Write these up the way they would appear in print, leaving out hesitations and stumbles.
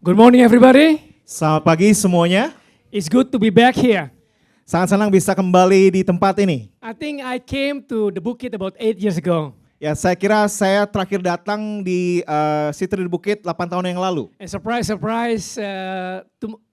Good morning, everybody. Selamat pagi semuanya. It's good to be back here. Sangat senang bisa kembali di tempat ini. I think I came to the Bukit about 8 years ago. Ya, saya kira saya terakhir datang di Sitri Bukit 8 tahun yang lalu. And surprise,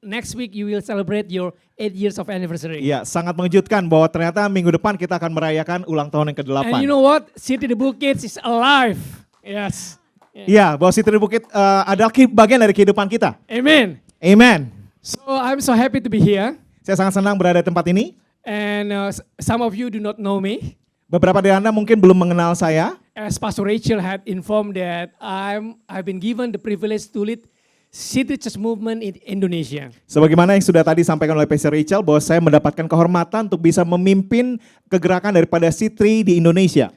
next week you will celebrate your 8 years of anniversary. Ya, sangat mengejutkan bahwa ternyata minggu depan kita akan merayakan ulang tahun yang ke-8. And you know what? City the Bukit is alive. Yes. Ya, bahwa Sitri Bukit adalah bagian dari kehidupan kita. Amen. Amen. So I'm so happy to be here. Saya sangat senang berada di tempat ini. And some of you do not know me. Beberapa dari Anda mungkin belum mengenal saya. As Pastor Rachel had informed that I've been given the privilege to lead City Church Movement in Indonesia. Sebagaimana yang sudah tadi disampaikan oleh Pastor Rachel, bahwa saya mendapatkan kehormatan untuk bisa memimpin kegerakan daripada Sitri di Indonesia.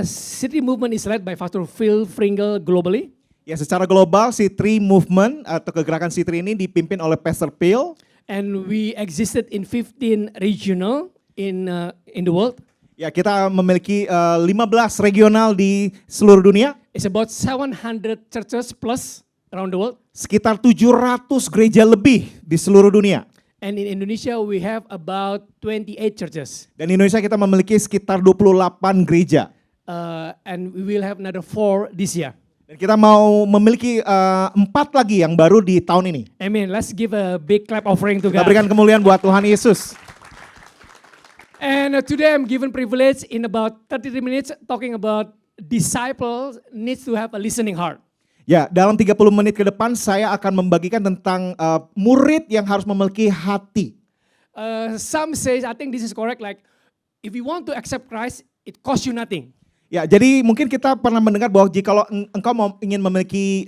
City Movement is led by Pastor Phil Fringle globally. Ya, secara global Sitri Movement atau kegerakan Sitri ini dipimpin oleh Pastor Phil. And we existed in 15 regional in the world. Ya, kita memiliki 15 regional di seluruh dunia. It's about 700 churches plus around the world. Sekitar 700 gereja lebih di seluruh dunia. And in Indonesia we have about 28 churches. Dan di Indonesia kita memiliki sekitar 28 gereja. And we will have another 4 this year. Dan kita mau memiliki 4 lagi yang baru di tahun ini. Amen. Let's give a big clap offering to Kita God. berikan kemuliaan buat Tuhan Yesus. And today I'm given privilege in about 33 minutes talking about disciples needs to have a listening heart. Ya, dalam 30 menit ke depan saya akan membagikan tentang murid yang harus memiliki hati. Some says, I think this is correct, like if you want to accept Christ, it costs you nothing. Ya, jadi mungkin kita pernah mendengar bahwa jikalau engkau ingin memiliki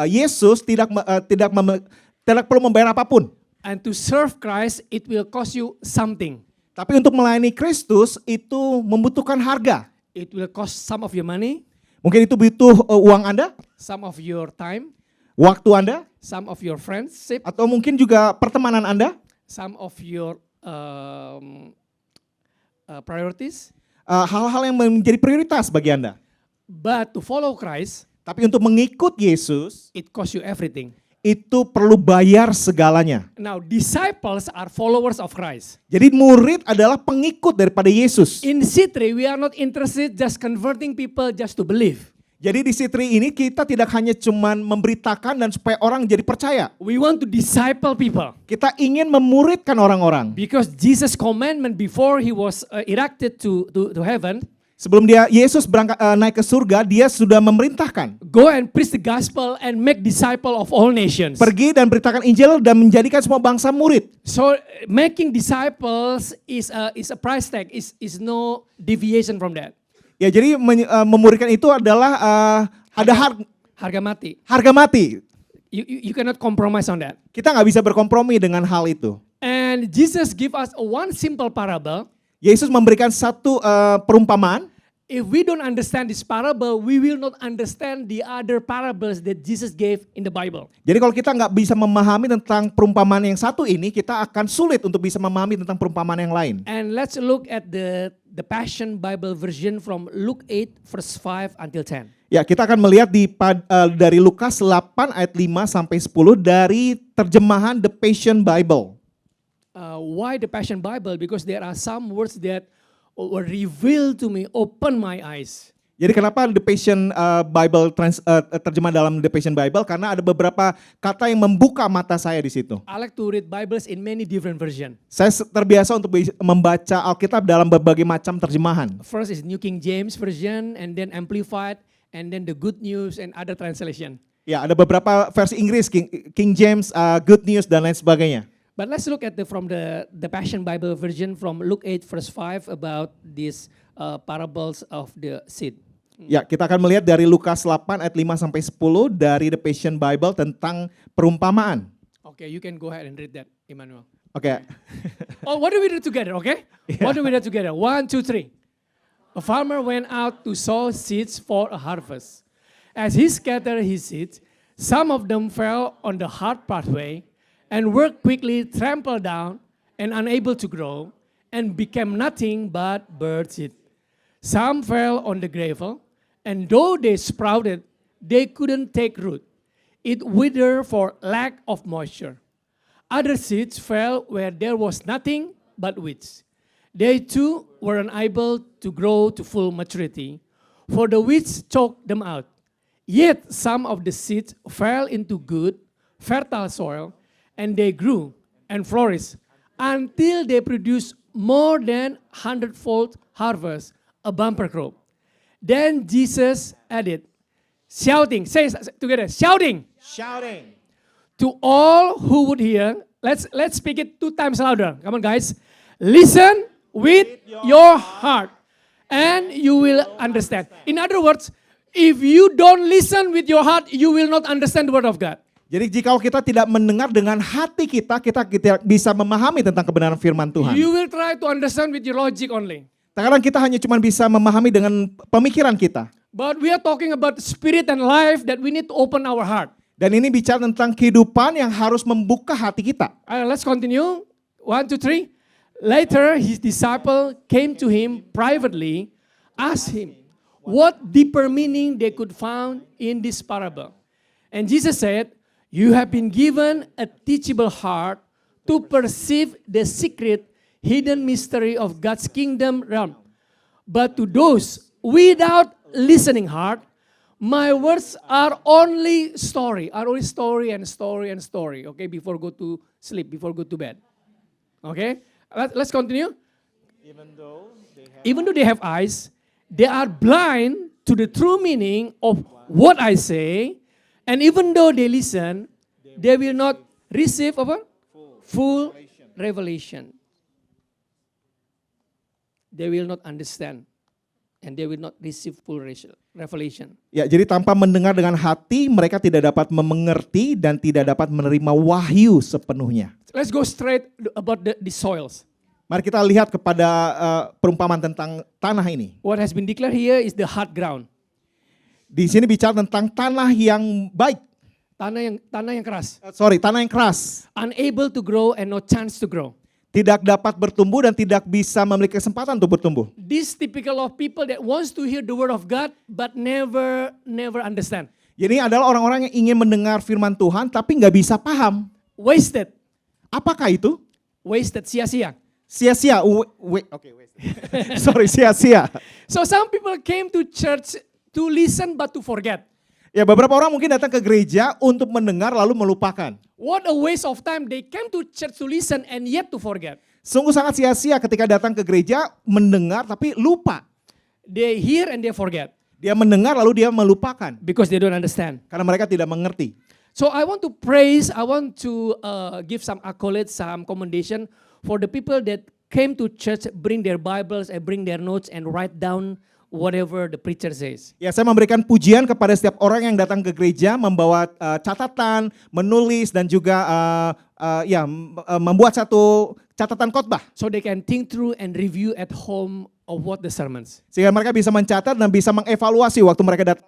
Yesus tidak perlu membayar apapun. And to serve Christ, it will cost you something. Tapi untuk melayani Kristus itu membutuhkan harga. It will cost some of your money, Mungkin itu butuh uang Anda, some of your time, waktu Anda, some of your friendship, atau mungkin juga pertemanan Anda, some of your priorities. hal-hal yang menjadi prioritas bagi Anda. But to follow Christ, Tapi untuk mengikut Yesus it costs you everything. itu perlu bayar segalanya. Now, disciples are followers of Christ. Jadi murid adalah pengikut daripada Yesus. In Citri, we are not interested just converting people just to believe. Jadi di Sitri ini kita tidak hanya cuman memberitakan dan supaya orang jadi percaya. We want to disciple people. Kita ingin memuridkan orang-orang. Because Jesus' commandment before he was erected to heaven, Sebelum Yesus berangkat naik ke surga, dia sudah memerintahkan. go and preach the gospel and make disciple of all nations. Pergi dan beritakan Injil dan menjadikan semua bangsa murid. So making disciples is a price tag, is no deviation from that. Ya, jadi memuridkan itu adalah ada Harga mati. harga mati. You cannot compromise on that. Kita nggak bisa berkompromi dengan hal itu. And Jesus give us one simple parable. Yesus memberikan satu perumpamaan. If we don't understand this parable, we will not understand the other parables that Jesus gave in the Bible. Jadi kalau kita nggak bisa memahami tentang perumpamaan yang satu ini, kita akan sulit untuk bisa memahami tentang perumpamaan yang lain. And let's look at the Passion Bible version from Luke 8 verse 5 until 10. Ya, kita akan melihat dari Lukas 8 ayat 5 sampai 10 dari terjemahan The Passion Bible. Why the Passion Bible? Because there are some words that were revealed to me, open my eyes. Jadi kenapa The Passion Bible terjemah dalam The Passion Bible? Karena ada beberapa kata yang membuka mata saya di situ. I like to read Bibles in many different versions. Saya terbiasa untuk membaca Alkitab dalam berbagai macam terjemahan. First is New King James Version, and then Amplified, and then the Good News and other translation. Ya, ada beberapa versi Inggris, King James, Good News dan lain sebagainya. But let's look at from the Passion Bible version from Luke 8 verse 5 about these parables of the seed. Ya, kita akan melihat dari Lukas 8 ayat 5 sampai 10 dari The Passion Bible tentang perumpamaan. Okay, you can go ahead and read that, Emmanuel. Oke. Oh, what do we do together, okay? Yeah. What do we do together? 1, 2, 3. A farmer went out to sow seeds for a harvest. As he scattered his seeds, some of them fell on the hard pathway and were quickly trampled down and unable to grow and became nothing but birdseed. Some fell on the gravel, and though they sprouted, they couldn't take root. it withered for lack of moisture. Other seeds fell where there was nothing but weeds. They too were unable to grow to full maturity, for the weeds choked them out. Yet some of the seeds fell into good, fertile soil, and they grew and flourished until they produced more than 100-fold harvest, a bumper crop. Then Jesus added, shouting, say together, shouting Shouting. to all who would hear. Let's speak it 2 times louder. Come on, guys. Listen with your heart, and you will understand. In other words, if you don't listen with your heart, you will not understand the word of God. Jadi jika kita tidak mendengar dengan hati kita tidak bisa memahami tentang kebenaran firman Tuhan. You will try to understand with your logic only. Kadang kita hanya cuma bisa memahami dengan pemikiran kita. But we are talking about spirit and life that we need to open our heart. Dan ini bicara tentang kehidupan yang harus membuka hati kita. Let's continue. 1, 2, 3. Later, his disciple came to him privately, asked him what deeper meaning they could find in this parable. And Jesus said, you have been given a teachable heart to perceive the secret, hidden mystery of God's kingdom realm. But to those without listening heart, my words are only story and story and story. Okay, before go to sleep, before go to bed. Okay, let's continue. Even though they have eyes, they are blind to the true meaning of what I say. And even though they listen, they will not receive full revelation. They will not understand. And they will not receive full revelation. Ya, jadi tanpa mendengar dengan hati, mereka tidak dapat mengerti dan tidak dapat menerima wahyu sepenuhnya. Let's go straight about the soils. Mari kita lihat kepada perumpamaan tentang tanah ini. What has been declared here is the hard ground. Di sini bicara tentang tanah yang baik. Tanah yang keras. Tanah yang keras. Unable to grow and no chance to grow. Tidak dapat bertumbuh dan tidak bisa memiliki kesempatan untuk bertumbuh. This typical of people that wants to hear the word of God but never understand. Jadi adalah orang-orang yang ingin mendengar firman Tuhan tapi nggak bisa paham. Wasted. Apakah itu? Wasted, sia-sia. Sia-sia. Sorry, sia-sia. So some people came to church to listen but to forget. Ya, beberapa orang mungkin datang ke gereja untuk mendengar lalu melupakan. What a waste of time. They came to church to listen and yet to forget. Sungguh sangat sia-sia ketika datang ke gereja mendengar tapi lupa. They hear and they forget. Dia mendengar lalu dia melupakan. Because they don't understand. Karena mereka tidak mengerti. So I want to give some accolades, some commendation for the people that came to church, bring their Bibles and bring their notes and write down whatever the preacher says. Ya, saya memberikan pujian kepada setiap orang yang datang ke gereja membawa catatan, menulis dan juga membuat satu catatan khotbah. So they can think through and review at home of what the sermons. Sehingga mereka bisa mencatat dan bisa mengevaluasi waktu mereka datang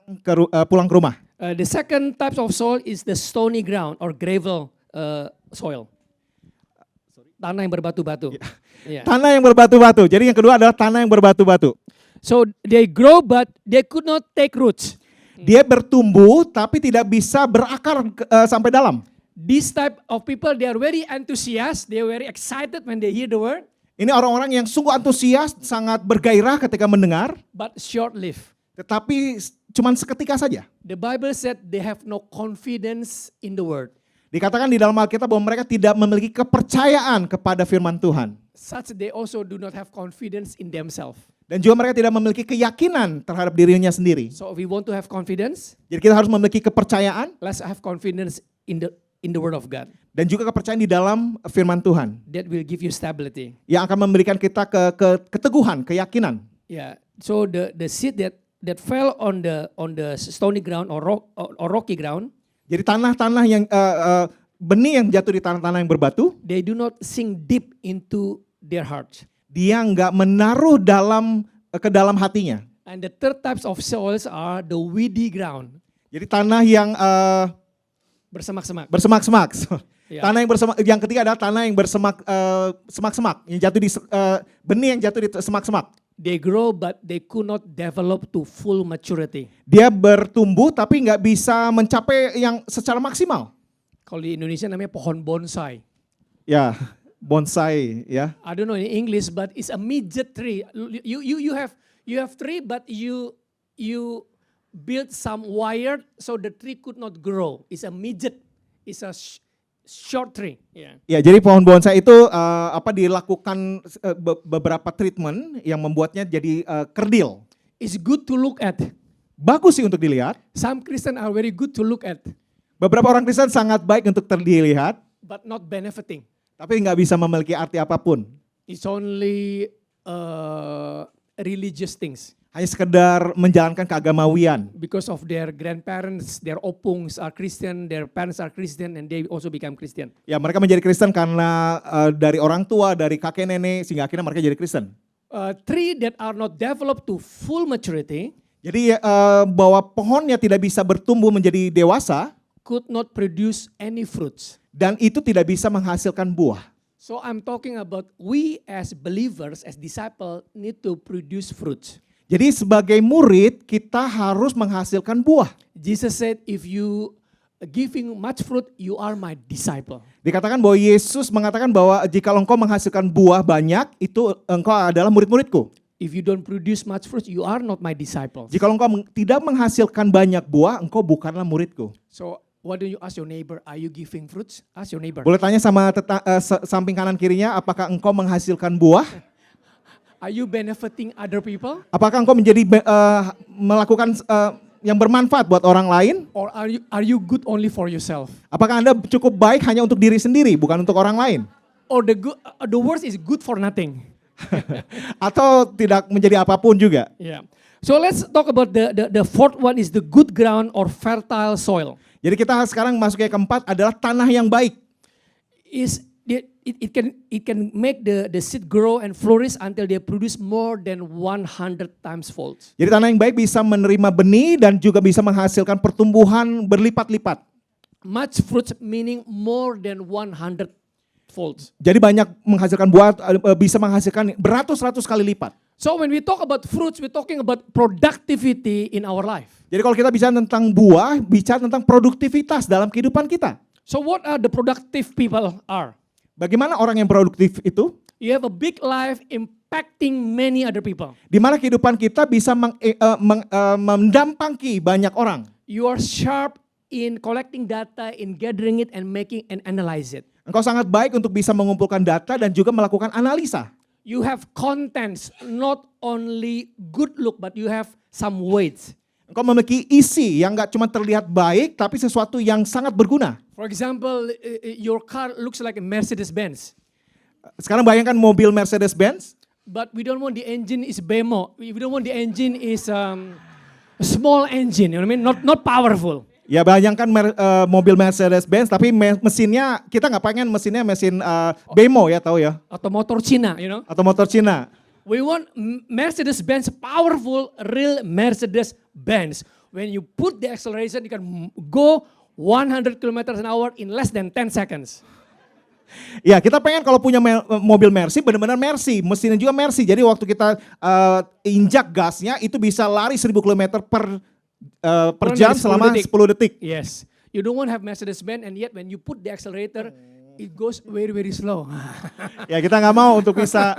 pulang ke rumah. The second type of soil is the stony ground or gravel soil. Tanah yang berbatu-batu. Yeah. Tanah yang berbatu-batu. Jadi yang kedua adalah tanah yang berbatu-batu. So they grow but they could not take roots. Dia bertumbuh tapi tidak bisa berakar sampai dalam. This type of people, they are very enthusiastic, they are very excited when they hear the word. Ini orang-orang yang sungguh antusias, sangat bergairah ketika mendengar. But short-lived. Tetapi cuman seketika saja. The Bible said they have no confidence in the word. Dikatakan di dalam Alkitab bahwa mereka tidak memiliki kepercayaan kepada firman Tuhan. Such they also do not have confidence in themselves. Dan juga mereka tidak memiliki keyakinan terhadap dirinya sendiri. So if we want to have confidence, jadi kita harus memiliki kepercayaan. Let's have confidence in the word of God. Dan juga kepercayaan di dalam firman Tuhan. That will give you stability. Yang akan memberikan kita keteguhan, keyakinan. Yeah. So the seed that fell on the stony ground or rocky ground. Jadi tanah-tanah yang benih yang jatuh di tanah-tanah yang berbatu. They do not sink deep into their hearts. Dia nggak menaruh ke dalam hatinya. And the third types of soils are the weedy ground. Jadi tanah yang bersemak-semak. Bersemak-semak. Yeah. Tanah yang bersemak. Yang ketiga adalah tanah yang semak-semak, yang jatuh di benih yang jatuh di semak-semak. They grow but they could not develop to full maturity. Dia bertumbuh tapi nggak bisa mencapai yang secara maksimal. Kalau di Indonesia namanya pohon bonsai. Ya, bonsai ya. I don't know in English, but it's a midget tree. You have tree, but you build some wire so the tree could not grow. It's a midget. It's a short tree. Yeah. Ya, jadi pohon bonsai itu dilakukan beberapa treatment yang membuatnya jadi kerdil. It's good to look at. Bagus sih untuk dilihat. Some Christians are very good to look at, Beberapa orang Kristen sangat baik untuk dilihat, but not benefiting. tapi nggak bisa memiliki arti apapun. It's only religious things. Hanya sekedar menjalankan keagamawian. Because of their grandparents, their opungs are Christian, their parents are Christian, and they also become Christian. Ya, mereka menjadi Kristen karena dari orang tua, dari kakek nenek, sehingga akhirnya mereka jadi Kristen. Tree that are not developed to full maturity Jadi bahwa pohonnya tidak bisa bertumbuh menjadi dewasa, could not produce any fruits. dan itu tidak bisa menghasilkan buah. So I'm talking about we as believers, as disciples, need to produce fruits. Jadi sebagai murid kita harus menghasilkan buah. Jesus said, if you giving much fruit, you are my disciple. Dikatakan bahwa Yesus mengatakan bahwa jika engkau menghasilkan buah banyak, itu engkau adalah murid-muridku. If you don't produce much fruit, you are not my disciples. Jika engkau tidak menghasilkan banyak buah, engkau bukanlah muridku. So why don't you ask your neighbor, are you giving fruits? Ask your neighbor. Boleh tanya sama samping kanan kirinya, apakah engkau menghasilkan buah? Are you benefiting other people? Apakah engkau menjadi melakukan yang bermanfaat buat orang lain? Or are you good only for yourself? Apakah Anda cukup baik hanya untuk diri sendiri, bukan untuk orang lain? Or the worst is good for nothing. Atau tidak menjadi apapun juga? Yeah. So let's talk about the fourth one is the good ground or fertile soil. Jadi kita sekarang masuk ke keempat adalah tanah yang baik. It can make the seed grow and flourish until they produce more than 100 times fold. Jadi tanah yang baik bisa menerima benih dan juga bisa menghasilkan pertumbuhan berlipat-lipat. Much fruit meaning more than 100 folds. Jadi banyak menghasilkan buah, bisa menghasilkan beratus-ratus kali lipat. So when we talk about fruits, we're talking about productivity in our life. Jadi kalau kita bicara tentang buah, bicara tentang produktivitas dalam kehidupan kita. So what are the productive people are? Bagaimana orang yang produktif itu? You have a big life impacting many other people. Di mana kehidupan kita bisa mendampangi banyak orang. You are sharp in collecting data, in gathering it and making and analyze it. Engkau sangat baik untuk bisa mengumpulkan data dan juga melakukan analisa. You have contents, not only good look, but you have some weight. Engkau memiliki isi yang nggak cuma terlihat baik, tapi sesuatu yang sangat berguna. For example, your car looks like a Mercedes-Benz. Sekarang bayangkan mobil Mercedes-Benz, But we don't want the engine is BMO. We don't want the engine is a small engine, you know what I mean? Not powerful. ya bayangkan mobil Mercedes-Benz, tapi mesinnya, kita nggak pengen mesinnya mesin BMO ya, tahu ya? Atau motor Cina, you know? Atau motor Cina. We want Mercedes-Benz, powerful, real Mercedes-Benz. When you put the acceleration, you can go 100 kilometers an hour in less than 10 seconds. Ya, kita pengen kalau punya mobil Mercy, benar-benar Mercy, mesinnya juga Mercy. Jadi waktu kita injak gasnya, itu bisa lari 1000 km per jam selama 10 detik. Yes. You don't want to have Mercedes-Benz, and yet when you put the accelerator, it goes very, very slow. Ya, kita nggak mau untuk bisa.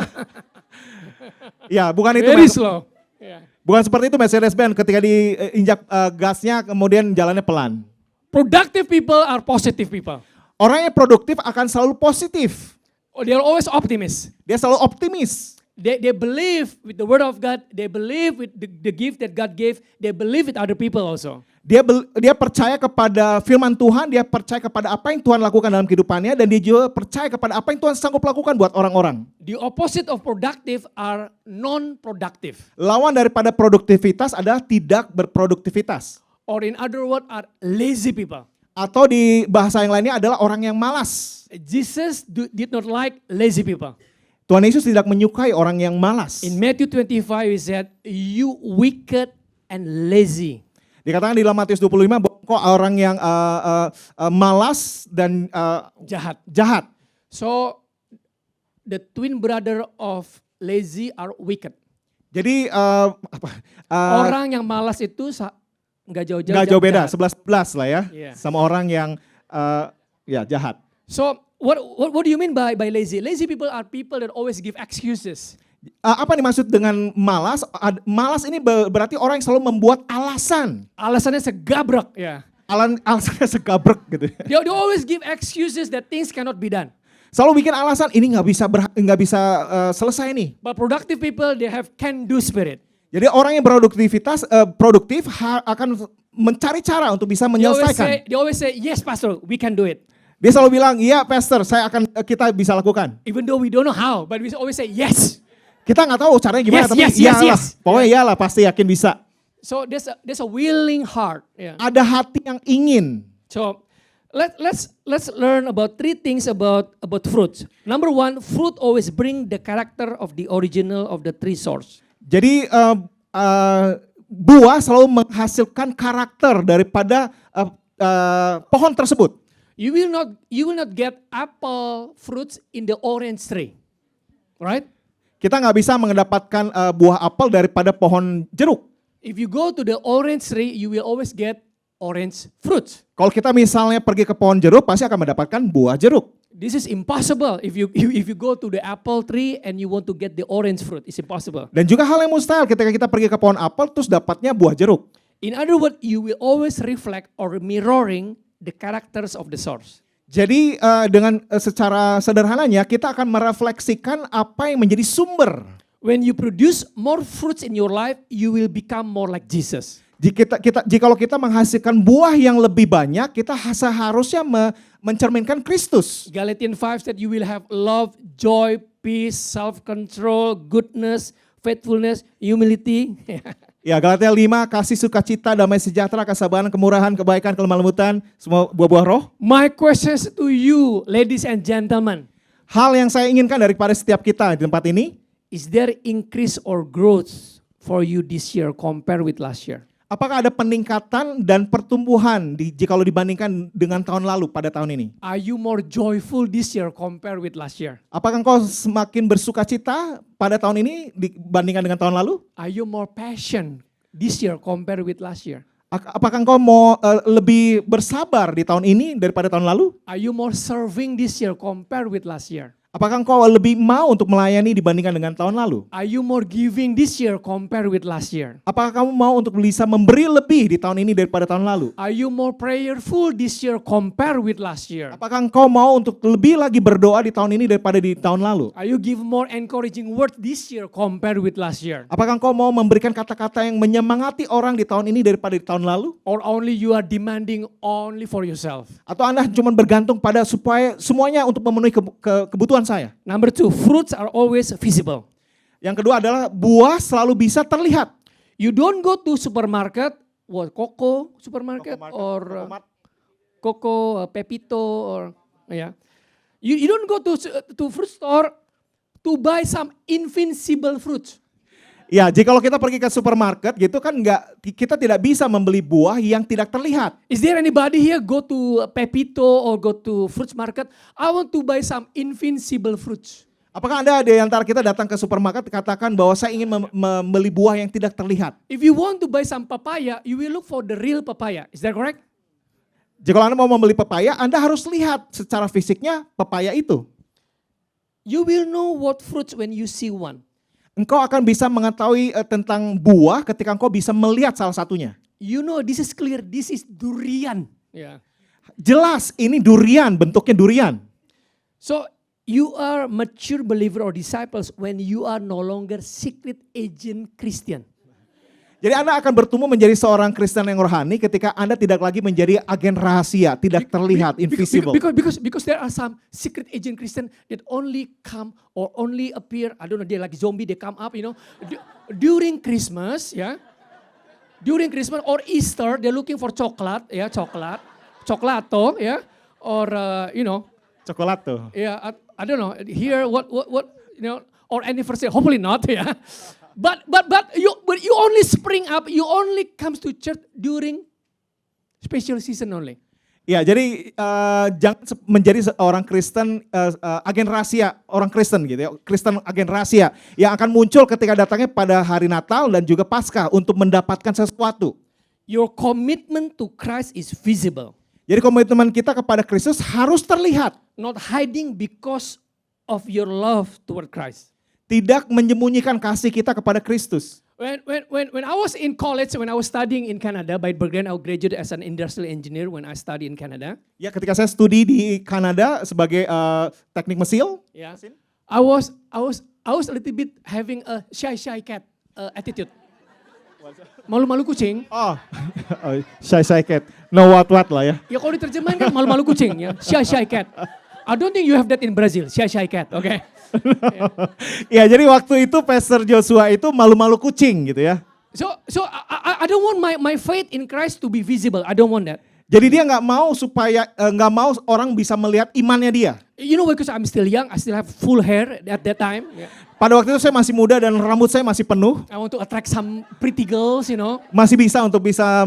Ya, bukan itu. Very slow. Yeah. Bukan seperti itu Mercedes-Benz ketika diinjak gasnya kemudian jalannya pelan. Productive people are positive people. Orang yang produktif akan selalu positif. They are always optimists. Dia selalu optimis. They believe with the word of God. They believe with the gift that God gave. They believe with other people also. Dia percaya kepada firman Tuhan, dia percaya kepada apa yang Tuhan lakukan dalam kehidupannya, dan dia juga percaya kepada apa yang Tuhan sanggup lakukan buat orang-orang. The opposite of productive are non-productive. Lawan daripada produktivitas adalah tidak berproduktivitas. Or in other words are lazy people. Atau di bahasa yang lainnya adalah orang yang malas. Jesus did not like lazy people. Tuhan Yesus tidak menyukai orang yang malas. In Matthew 25 he said, you wicked and lazy. Dikatakan di dalam Matius 25 bahwa kok orang yang malas dan jahat. So the twin brother of lazy are wicked. Jadi Orang yang malas itu nggak jauh-jauh. nggak jauh beda, jahat. 11 lah ya, Yeah. sama orang yang jahat. So what do you mean by lazy? Lazy people are people that always give excuses. Apa nih maksud dengan malas? Malas ini berarti orang yang selalu membuat alasan. Alasannya segabrak, ya. Alasannya segabrek gitu. They always give excuses that things cannot be done. Selalu bikin alasan ini nggak bisa selesai nih. But productive people, they have can-do spirit. Jadi orang yang produktif akan mencari cara untuk bisa menyelesaikan. They always say, yes, pastor, we can do it. Dia selalu bilang, iya pastor, kita bisa lakukan. Even though we don't know how, but we always say yes. Kita nggak tahu caranya gimana, Yes, tapi yes, iyalah. yes. Pokoknya iyalah, pasti yakin bisa. So there's a willing heart. Yeah. Ada hati yang ingin. So let's learn about 3 things about fruits. Number 1, fruit always bring the character of the original of the tree source. Jadi buah selalu menghasilkan karakter daripada pohon tersebut. You will not get apple fruits in the orange tree, right? Kita nggak bisa mendapatkan buah apel daripada pohon jeruk. If you go to the orange tree, you will always get orange fruits. Kalau kita misalnya pergi ke pohon jeruk, pasti akan mendapatkan buah jeruk. This is impossible. If you go to the apple tree and you want to get the orange fruit, it's impossible. Dan juga hal yang mustahil ketika kita pergi ke pohon apel terus dapatnya buah jeruk. In other words, you will always reflect or mirroring the characters of the source. Jadi dengan secara sederhananya kita akan merefleksikan apa yang menjadi sumber. When you produce more fruits in your life, you will become more like Jesus. Jikalau kita menghasilkan buah yang lebih banyak, kita seharusnya mencerminkan Kristus. Galatians 5 said you will have love, joy, peace, self-control, goodness, faithfulness, humility. Ya, Galatia 5, kasih, sukacita, damai sejahtera, kesabaran, kemurahan, kebaikan, kelemah lembutan, semua buah-buah roh. My question to you, ladies and gentlemen, Hal yang saya inginkan daripada setiap kita di tempat ini, is there increase or growth for you this year compared with last year? apakah ada peningkatan dan pertumbuhan jikalau dibandingkan dengan tahun lalu pada tahun ini? Are you more joyful this year compared with last year? Apakah engkau semakin bersukacita pada tahun ini dibandingkan dengan tahun lalu? Are you more passion this year compared with last year? Apakah engkau mau lebih bersabar di tahun ini daripada tahun lalu? Are you more serving this year compared with last year? Apakah engkau lebih mau untuk melayani dibandingkan dengan tahun lalu? Are you more giving this year compared with last year? Apakah kamu mau untuk bisa memberi lebih di tahun ini daripada tahun lalu? Are you more prayerful this year compared with last year? Apakah engkau mau untuk lebih lagi berdoa di tahun ini daripada di tahun lalu? Are you give more encouraging word this year compared with last year? Apakah engkau mau memberikan kata-kata yang menyemangati orang di tahun ini daripada di tahun lalu? Or only you are demanding only for yourself? Atau Anda cuma bergantung pada supaya semuanya untuk memenuhi kebutuhan saya? Number 2, fruits are always visible. Yang kedua adalah buah selalu bisa terlihat. You don't go to supermarket, Coco supermarket or Coco Pepito or yeah. You don't go to fruit store to buy some invincible fruits. Ya, jikalau kita pergi ke supermarket gitu kan kita tidak bisa membeli buah yang tidak terlihat. Is there anybody here go to Pepito or go to fruits market? I want to buy some invincible fruits. Apakah Anda di antara kita datang ke supermarket katakan bahwa saya ingin membeli buah yang tidak terlihat? If you want to buy some papaya, you will look for the real papaya. Is that correct? Jikalau Anda mau membeli pepaya, Anda harus lihat secara fisiknya pepaya itu. You will know what fruits when you see one. Engkau akan bisa mengetahui tentang buah ketika engkau bisa melihat salah satunya. You know, this is clear, this is durian. Yeah. Jelas ini durian, bentuknya durian. So you are mature believer or disciples when you are no longer secret agent Christian. Jadi Anda akan bertumbuh menjadi seorang Kristen yang rohani ketika Anda tidak lagi menjadi agen rahasia, tidak terlihat, invisible. Because there are some secret agent Christian that only come or only appear, I don't know, they're like zombie, they come up, during Christmas, yeah. During Christmas or Easter, they're looking for coklat, yeah, choklato, yeah, or Cokolato. yeah, I don't know. Here, what, or anniversary? Hopefully not, yeah. But you only spring up. You only comes to church during special season only. Ya, jadi jangan menjadi seorang Kristen agen rahasia, orang Kristen gitu ya, Kristen agen rahasia yang akan muncul ketika datangnya pada hari Natal dan juga Paskah untuk mendapatkan sesuatu. Your commitment to Christ is visible, Jadi komitmen kita kepada Kristus harus terlihat, not hiding because of your love toward Christ. tidak menyembunyikan kasih kita kepada Kristus. When I was in college, when I was studying in Canada, by background I graduated as an industrial engineer when I studied in Canada. Ya, ketika saya studi di Kanada sebagai teknik mesin, Yeah, I was a little bit having a shy cat attitude. Malu-malu kucing. oh, shy cat, no what lah ya. Ya kalau diterjemahkan kan malu-malu kucing ya, shy cat. I don't think you have that in Brazil, shy cat, okay? Ya, jadi waktu itu Pastor Joshua itu malu-malu kucing gitu ya. So I don't want my faith in Christ to be visible. I don't want that. Jadi dia nggak mau supaya nggak mau orang bisa melihat imannya dia. You know, because I'm still young, I still have full hair at that time. Yeah. Pada waktu itu saya masih muda dan rambut saya masih penuh. I want to attract some pretty girls, you know. Masih bisa untuk bisa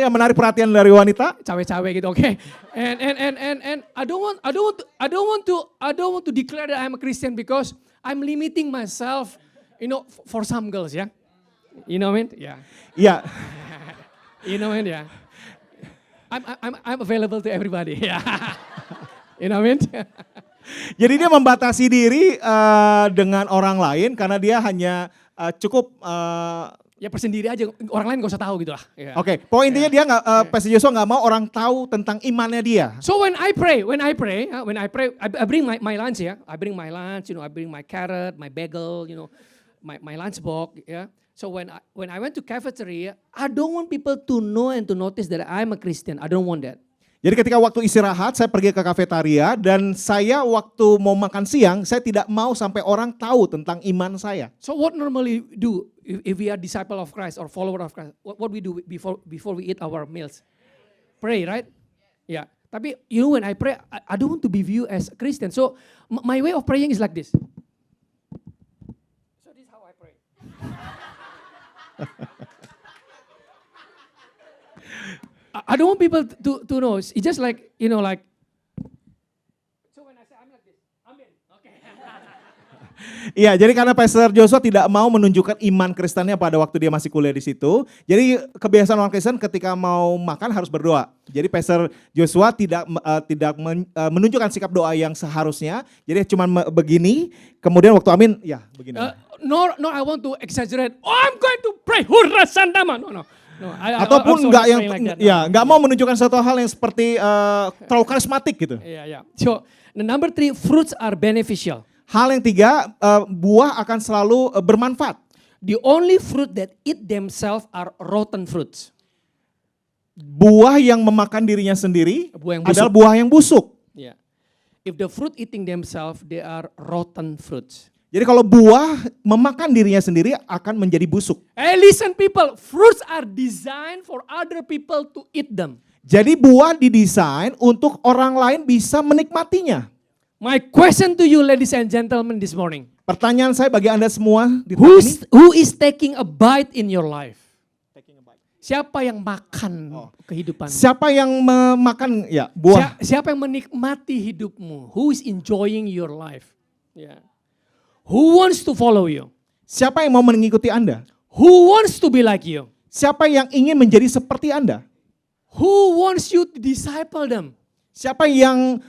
menarik perhatian dari wanita. Cawe-cawe gitu, okay. And I don't want to declare that I'm a Christian because I'm limiting myself, you know, for some girls, ya. You know what I mean? Yeah. Iya. You know what I mean? Yeah. I'm available to everybody. Yeah. You know what I mean? Jadi dia membatasi diri dengan orang lain karena dia hanya cukup Ya persendiri aja, orang lain gak usah tahu gitu lah. Yeah. Oke, poin intinya dia nggak, Pastor Joshua nggak mau orang tahu tentang imannya dia. So when I pray, I bring my lunch ya. I bring my lunch, you know, I bring my carrot, my bagel, you know, my lunch box, ya. So when I went to cafeteria, I don't want people to know and to notice that I'm a Christian. I don't want that. Jadi ketika waktu istirahat saya pergi ke kafetaria dan saya waktu mau makan siang saya tidak mau sampai orang tahu tentang iman saya. So what normally do if we are disciple of Christ or follower of Christ? What we do before we eat our meals? Pray, right? Yeah. Tapi you know when I pray, I don't want to be viewed as a Christian. So my way of praying is like this. So this is how I pray. I don't want people to know. It's just like, you know, like. So when I say I'm like this, amen. Okay. Iya, jadi karena Pastor Joshua tidak mau menunjukkan iman Kristennya pada waktu dia masih kuliah di situ. Jadi kebiasaan orang Kristen ketika mau makan harus berdoa. Jadi Pastor Joshua tidak menunjukkan sikap doa yang seharusnya. Jadi cuma begini, kemudian waktu amin, ya begini. Nor I want to exaggerate. Oh, I'm going to pray. Hurra sandama. No. Ataupun nggak yang like ya nggak mau menunjukkan satu hal yang seperti terlalu karismatik gitu. Yeah. So the number 3, fruits are beneficial. Hal yang 3, buah akan selalu bermanfaat. The only fruit that eat themselves are rotten fruits. Buah yang memakan dirinya sendiri Buah yang adalah busuk. buah yang busuk. Yeah. If the fruit eating themselves, they are rotten fruits. Jadi kalau buah memakan dirinya sendiri akan menjadi busuk. Hey, listen people, fruits are designed for other people to eat them. Jadi buah didesain untuk orang lain bisa menikmatinya. My question to you ladies and gentlemen this morning. Pertanyaan saya bagi Anda semua di tempat ini. Who is taking a bite in your life? Siapa yang makan kehidupan? Siapa yang memakan ya buah? Siapa yang menikmati hidupmu? Who is enjoying your life? Yeah. Who wants to follow you? Siapa yang mau mengikuti Anda? Who wants to be like you? Siapa yang ingin menjadi seperti Anda? Who wants you to disciple them? Siapa yang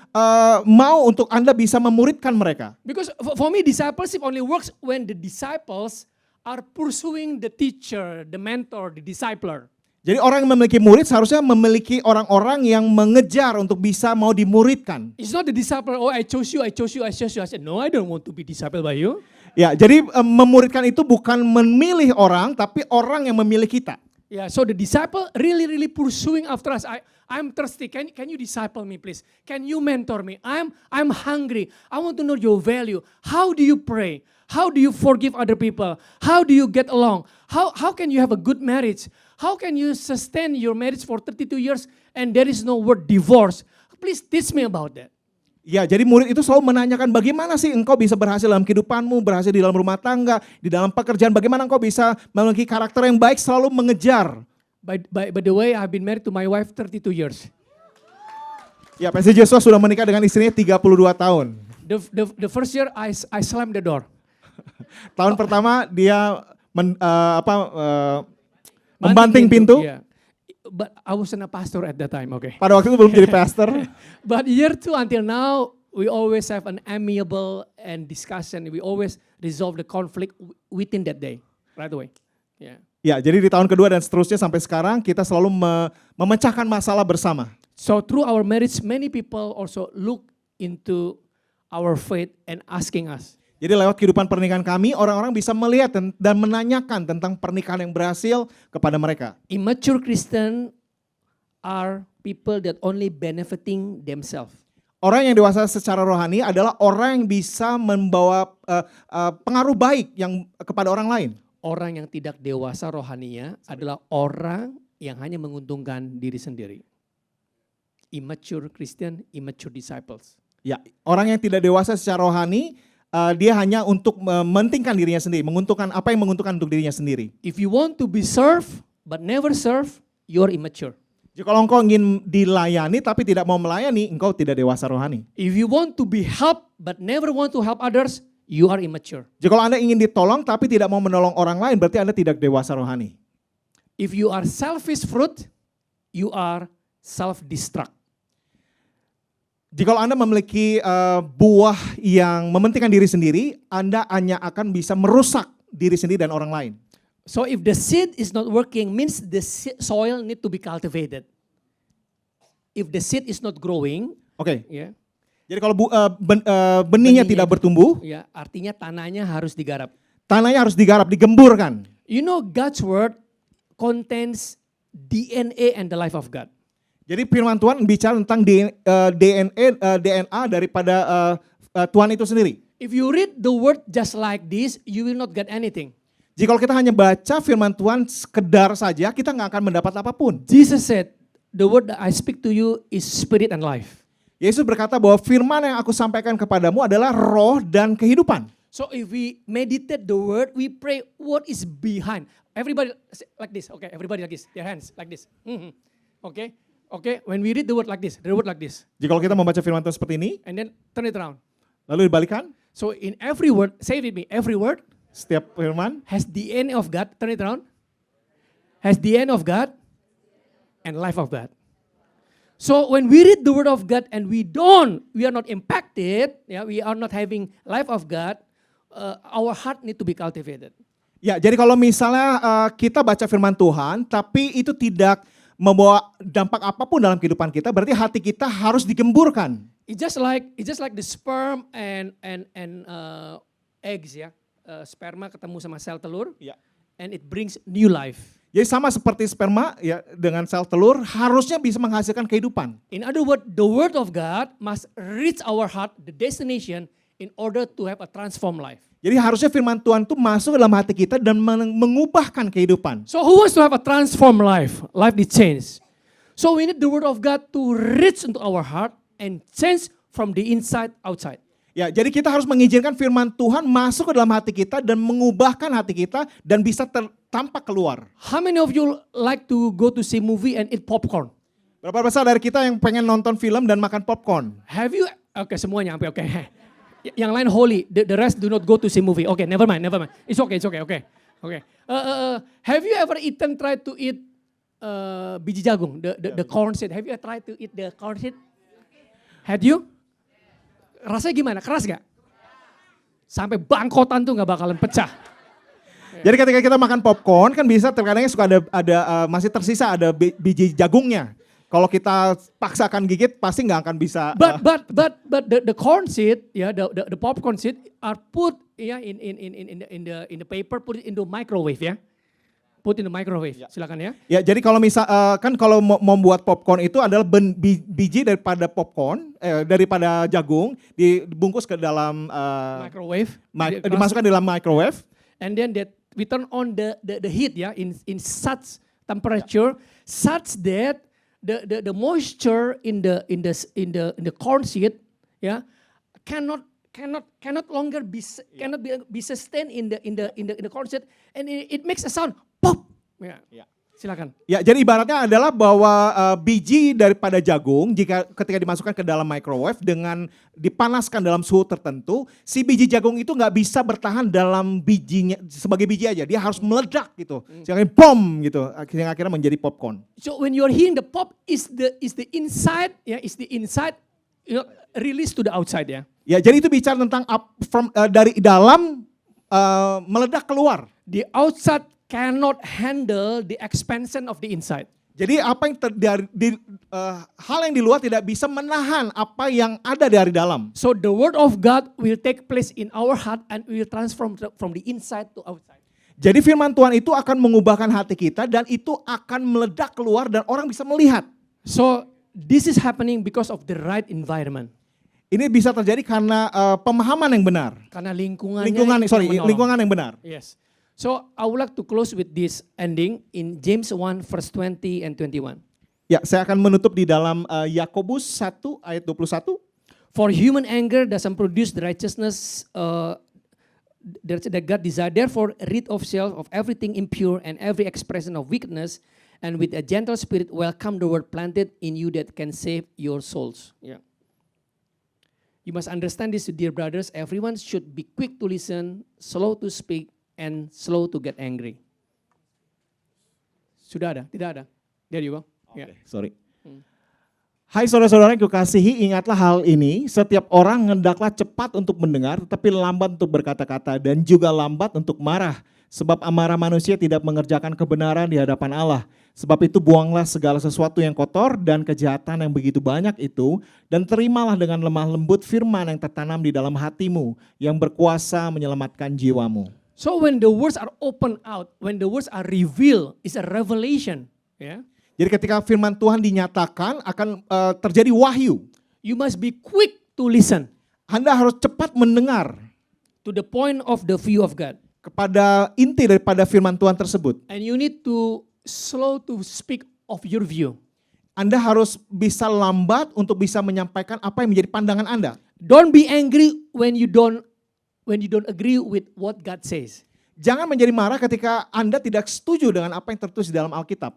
mau untuk Anda bisa memuridkan mereka? Because for me discipleship only works when the disciples are pursuing the teacher, the mentor, the discipler. Jadi orang yang memiliki murid seharusnya memiliki orang-orang yang mengejar untuk bisa mau dimuridkan. It's not the disciple, oh I chose you. I said, no, I don't want to be discipled by you. Ya, jadi memuridkan itu bukan memilih orang, tapi orang yang memilih kita. Yeah, so the disciple really pursuing after us. I'm thirsty. Can you disciple me, please? Can you mentor me? I'm hungry. I want to know your value. How do you pray? How do you forgive other people? How do you get along? How can you have a good marriage? How can you sustain your marriage for 32 years and there is no word divorce? Please teach me about that. Ya, jadi murid itu selalu menanyakan bagaimana sih engkau bisa berhasil dalam kehidupanmu, berhasil di dalam rumah tangga, di dalam pekerjaan, bagaimana engkau bisa memiliki karakter yang baik, selalu mengejar By the way, I've been married to my wife 32 years. Ya, Pastor Joshua sudah menikah dengan istrinya 32 tahun. The first year I slammed the door. Tahun pertama dia membanting pintu. Yeah. But I wasn't a pastor at that time, okay. Pada waktu itu belum jadi pastor. But year 2 until now, we always have an amiable and discussion. We always resolve the conflict within that day, right away. Yeah. Ya, jadi di tahun kedua dan seterusnya sampai sekarang kita selalu memecahkan masalah bersama. So through our marriage, many people also look into our faith and asking us. Jadi lewat kehidupan pernikahan kami, orang-orang bisa melihat dan menanyakan tentang pernikahan yang berhasil kepada mereka. Immature Christian are people that only benefiting themselves. Orang yang dewasa secara rohani adalah orang yang bisa membawa pengaruh baik yang kepada orang lain. Orang yang tidak dewasa rohaninya adalah orang yang hanya menguntungkan diri sendiri. Immature Christian, immature disciples. Ya, orang yang tidak dewasa secara rohani, dia hanya untuk mementingkan dirinya sendiri, menguntungkan apa yang menguntungkan untuk dirinya sendiri. If you want to be served but never serve, you are immature. Jika kalau engkau ingin dilayani tapi tidak mau melayani, engkau tidak dewasa rohani. If you want to be helped but never want to help others, you are immature. Jika kalau Anda ingin ditolong tapi tidak mau menolong orang lain, berarti Anda tidak dewasa rohani. If you are selfish fruit, you are self-destruct. Jika Anda memiliki buah yang mementingkan diri sendiri, Anda hanya akan bisa merusak diri sendiri dan orang lain. So if the seed is not working, means the soil need to be cultivated. If the seed is not growing, yeah. Jadi kalau benihnya tidak bertumbuh, ya, artinya tanahnya harus digarap. Tanahnya harus digarap, digemburkan. You know God's word contains DNA and the life of God. Jadi firman Tuhan bicara tentang DNA daripada Tuhan itu sendiri. If you read the word just like this, you will not get anything. Jika kita hanya baca firman Tuhan sekedar saja, kita nggak akan mendapat apapun. Jesus said, the word that I speak to you is spirit and life. Yesus berkata bahwa firman yang aku sampaikan kepadamu adalah roh dan kehidupan. So if we meditate the word, we pray what is behind. Everybody like this, okay? Everybody like this, their hands like this. Okay? Okay, when we read the word like this, Jika kalau kita membaca firman Tuhan seperti ini, and then turn it around. Lalu dibalikan. So in every word, say it with me, every word, setiap firman has the end of God, turn it around. Has the end of God and life of God. So when we read the word of God and we are not impacted, we are not having life of God, our heart need to be cultivated. Ya, jadi kalau misalnya kita baca firman Tuhan, tapi itu tidak membawa dampak apapun dalam kehidupan kita, berarti hati kita harus digemburkan. It's just like the sperm and eggs, ya. Sperma ketemu sama sel telur, and it brings new life. Jadi sama seperti sperma ya dengan sel telur harusnya bisa menghasilkan kehidupan. In other words, the word of God must reach our heart, the destination, in order to have a transformed life. Jadi harusnya firman Tuhan itu masuk dalam hati kita dan mengubahkan kehidupan. So who wants to have a transformed life? Life be changed. So we need the word of God to reach into our heart and change from the inside outside. Ya, jadi kita harus mengizinkan firman Tuhan masuk ke dalam hati kita dan mengubahkan hati kita dan bisa tampak keluar. How many of you like to go to see movie and eat popcorn? Berapa besar dari kita yang pengen nonton film dan makan popcorn? Have you? Okay, semuanya sampai okay. Yang lain holy, the rest do not go to see movie. Okay, never mind. It's okay. Have you ever tried to eat biji jagung, the corn seed? Have you tried to eat the corn seed? Had you? Rasanya gimana? Keras gak? Sampai bangkotan tuh gak bakalan pecah. Jadi ketika kita makan popcorn kan bisa terkadang suka ada masih tersisa ada biji jagungnya. Kalau kita paksakan gigit pasti nggak akan bisa. But the corn seed, the popcorn seed are put in the paper, put it into microwave ya. Put in the microwave, silakan ya. Ya, jadi kalau misal kan kalau mau buat popcorn itu adalah biji daripada popcorn, daripada jagung dibungkus ke dalam microwave, dimasukkan di dalam microwave. And then we turn on the heat ya in such temperature such that the moisture in the corn seed cannot longer be sustained in the corn seed, and it makes a sound pop. Silakan. Ya, jadi ibaratnya adalah bahwa biji daripada jagung ketika dimasukkan ke dalam microwave dengan dipanaskan dalam suhu tertentu, si biji jagung itu nggak bisa bertahan dalam bijinya sebagai biji aja, dia harus meledak gitu, sehingga bom gitu, akhirnya menjadi popcorn. So when you're hearing the pop, is the inside, is the inside, release to the outside, ya. Ya, jadi itu bicara tentang dari dalam meledak keluar. The outside cannot handle the expansion of the inside. Jadi apa yang hal yang di luar tidak bisa menahan apa yang ada dari dalam. So the word of God will take place in our heart and will transform from the inside to outside. Jadi firman Tuhan itu akan mengubahkan hati kita dan itu akan meledak keluar dan orang bisa melihat. So this is happening because of the right environment. Ini bisa terjadi karena pemahaman yang benar. Karena lingkungan yang benar. Yes. So I would like to close with this ending in James 1 verse 20 and 21. Ya, saya akan menutup di dalam Yakobus 1 ayat 21. For human anger doesn't produce the righteousness that God desires. Therefore, rid of self of everything impure and every expression of wickedness, and with a gentle spirit welcome the word planted in you that can save your souls. Yeah. You must understand this, dear brothers. Everyone should be quick to listen, slow to speak, and slow to get angry. Sudah ada? Tidak ada? There you go. Okay, sorry. Hai saudara-saudara yang kukasihi, ingatlah hal ini, setiap orang hendaklah cepat untuk mendengar, tetapi lambat untuk berkata-kata, dan juga lambat untuk marah. Sebab amarah manusia tidak mengerjakan kebenaran di hadapan Allah. Sebab itu buanglah segala sesuatu yang kotor dan kejahatan yang begitu banyak itu, dan terimalah dengan lemah lembut firman yang tertanam di dalam hatimu, yang berkuasa menyelamatkan jiwamu. So when the words are opened out, when the words are revealed, it's a revelation. Yeah. Jadi ketika firman Tuhan dinyatakan akan terjadi wahyu. You must be quick to listen. Anda harus cepat mendengar. To the point of the view of God. Kepada inti daripada firman Tuhan tersebut. And you need to slow to speak of your view. Anda harus bisa lambat untuk bisa menyampaikan apa yang menjadi pandangan Anda. Don't be angry when you don't agree with what God says. Jangan menjadi marah ketika Anda tidak setuju dengan apa yang tertulis di dalam Alkitab.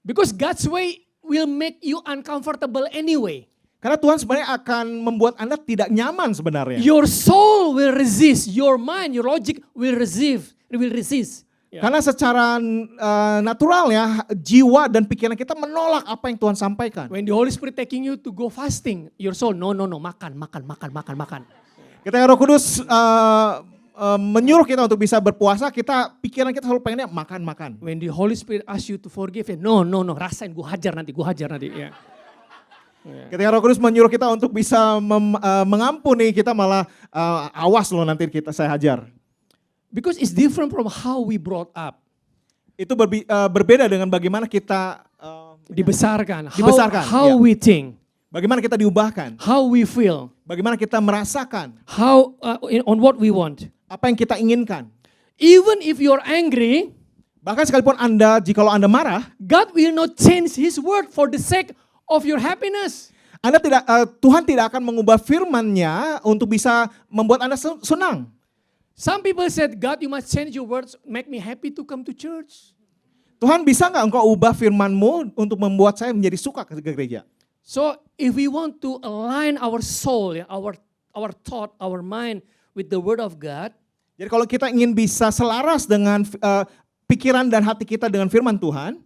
Because God's way will make you uncomfortable anyway. Karena Tuhan sebenarnya akan membuat Anda tidak nyaman sebenarnya. Your soul will resist, your mind, your logic will resist. Yeah. Karena secara natural ya, jiwa dan pikiran kita menolak apa yang Tuhan sampaikan. When the Holy Spirit taking you to go fasting, your soul, no, makan. Ketika Roh Kudus menyuruh kita untuk bisa berpuasa, pikiran kita selalu pengennya makan. When the Holy Spirit ask you to forgive, no, rasain, gue hajar nanti. Yeah. Ketika Roh Kudus menyuruh kita untuk bisa mengampuni, kita malah awas loh nanti saya hajar. Because it's different from how we brought up. Itu berbeda dengan bagaimana kita dibesarkan. Ya. How we think. Bagaimana kita diubahkan. How we feel. Bagaimana kita merasakan. How on what we want. Apa yang kita inginkan. Even if you're angry, bahkan sekalipun jikalau Anda marah, God will not change His word for the sake of your happiness. Tuhan tidak akan mengubah firman-Nya untuk bisa membuat Anda senang. Some people said, God, you must change your words, make me happy to come to church. Tuhan, bisa nggak Engkau ubah firman-Mu untuk membuat saya menjadi suka ke gereja? So if we want to align our soul, our thought, our mind with the word of God. Jadi kalau kita ingin bisa selaras dengan pikiran dan hati kita dengan firman Tuhan,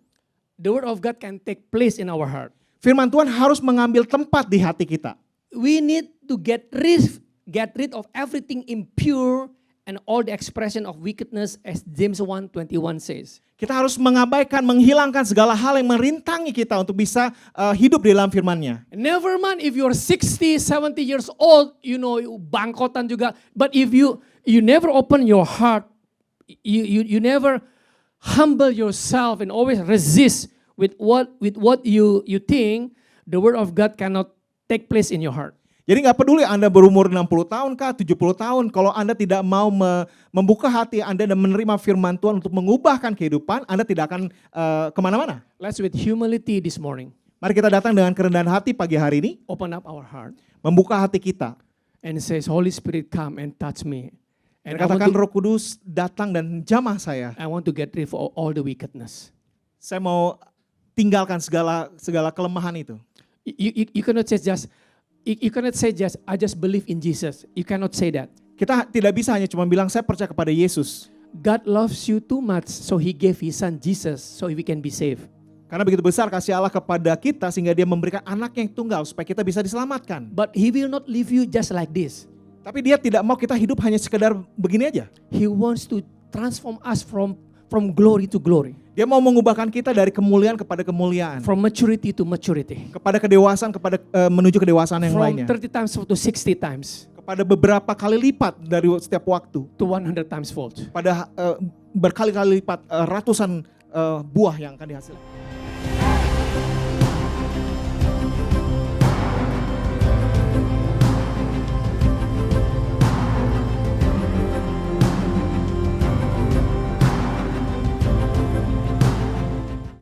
the word of God can take place in our heart. Firman Tuhan harus mengambil tempat di hati kita. We need to get rid of everything impure and all the expression of wickedness, as James 1:21 says. Kita harus menghilangkan segala hal yang merintangi kita untuk bisa hidup di dalam firman-Nya. Never mind if you're 60, 70 years old, bangkotan juga. But if you never open your heart, you never humble yourself and always resist with what you think, the word of God cannot take place in your heart. Jadi gak peduli Anda berumur 60 tahun kah, 70 tahun, kalau Anda tidak mau membuka hati Anda dan menerima firman Tuhan untuk mengubahkan kehidupan, Anda tidak akan kemana-mana. Let's with humility this morning. Mari kita datang dengan kerendahan hati pagi hari ini. Open up our heart. Membuka hati kita. And says, Holy Spirit come and touch me. And katakan Roh Kudus datang dan jamah saya. I want to get rid of all the wickedness. Saya mau tinggalkan segala kelemahan itu. You cannot say just, you cannot say just, I just believe in Jesus. You cannot say that. Kita tidak bisa hanya cuma bilang saya percaya kepada Yesus. God loves you too much, so He gave His Son Jesus, so we can be saved. Karena begitu besar kasih Allah kepada kita sehingga Dia memberikan anak yang tunggal supaya kita bisa diselamatkan. But He will not leave you just like this. Tapi Dia tidak mau kita hidup hanya sekedar begini aja. He wants to transform us from glory to glory. Dia mau mengubahkan kita dari kemuliaan kepada kemuliaan. From maturity to maturity. Kepada kedewasaan, menuju kedewasaan yang From lainnya. 30 times to 60 times. Pada beberapa kali lipat dari setiap waktu. To 100 times fold. Pada berkali-kali lipat ratusan buah yang akan dihasilkan.